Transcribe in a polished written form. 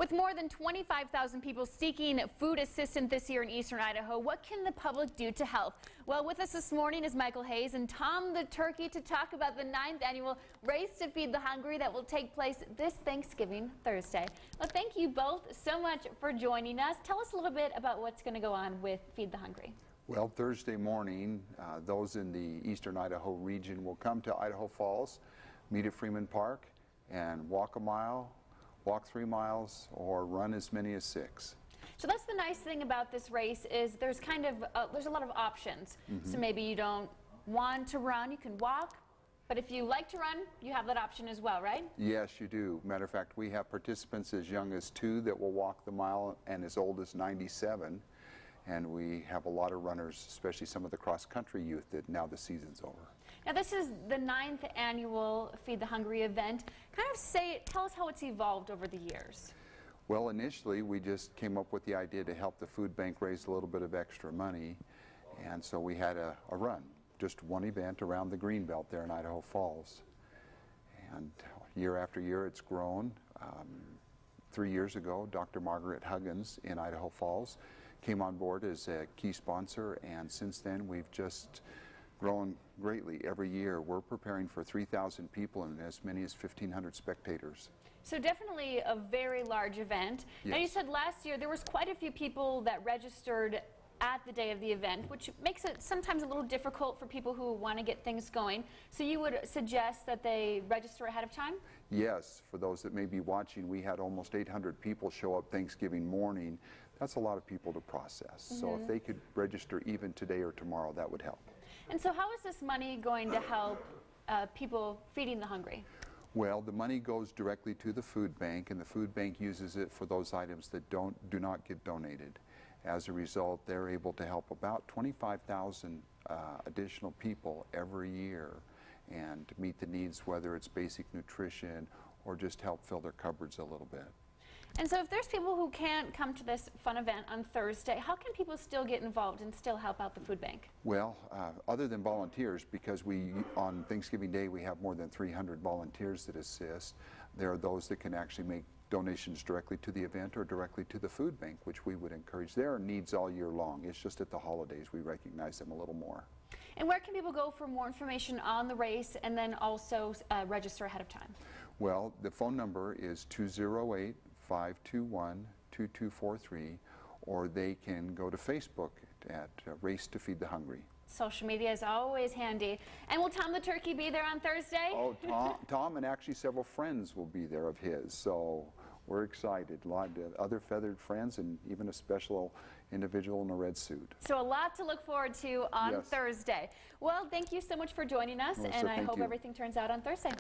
With more than 25,000 people seeking food assistance this year in eastern Idaho, what can the public do to help? Well, with us this morning is Michael Hayes and Tom the Turkey to talk about the 9th annual Race to Feed the Hungry that will take place this Thanksgiving Thursday. Well, thank you both so much for joining us. Tell us a little bit about what's going to go on with Feed the Hungry. Well, Thursday morning, those in the eastern Idaho region will come to Idaho Falls, meet at Freeman Park, and walk a mile, walk 3 miles, or run as many as 6. So that's the nice thing about this race is there's there's a lot of options. So maybe you don't want to run, you can walk, but if you like to run, you have that option as well, right? Yes, you do. Matter of fact, we have participants as young as 2 that will walk the mile and as old as 97. And we have a lot of runners, especially some of the cross-country youth, that now the season's over. Now this is the 9th annual Feed the Hungry event. Tell us how it's evolved over the years. Well, initially we just came up with the idea to help the food bank raise a little bit of extra money, and so we had a run, just one event around the Greenbelt there in Idaho Falls. And year after year it's grown. 3 years ago, Dr. Margaret Huggins in Idaho Falls came on board as a key sponsor, and since then we've just grown greatly. Every year we're preparing for 3,000 people and as many as 1,500 spectators. So definitely a very large event. Yes. Now you said last year there was quite a few people that registered at the day of the event, which makes it sometimes a little difficult for people who want to get things going. So you would suggest that they register ahead of time? Yes, for those that may be watching, we had almost 800 people show up Thanksgiving morning. That's a lot of people to process. So if they could register even today or tomorrow, that would help. And so how is this money going to help people feeding the hungry? Well, the money goes directly to the food bank, and the food bank uses it for those items that do not get donated. As a result, they're able to help about 25,000 additional people every year and meet the needs, whether it's basic nutrition or just help fill their cupboards a little bit. And so if there's people who can't come to this fun event on Thursday, how can people still get involved and still help out the food bank? Well, other than volunteers, because on Thanksgiving Day we have more than 300 volunteers that assist, there are those that can actually make donations directly to the event or directly to the food bank, which we would encourage. There are needs all year long. It's just at the holidays we recognize them a little more. And where can people go for more information on the race and then also register ahead of time? Well, the phone number is 208-521-2243, or they can go to Facebook at Race to Feed the Hungry. Social media is always handy. And will Tom the Turkey be there on Thursday? Oh, Tom and actually several friends will be there of his, so we're excited. A lot of other feathered friends and even a special individual in a red suit. So a lot to look forward to on Thursday. Well, thank you so much for joining us, and I hope everything turns out on Thursday.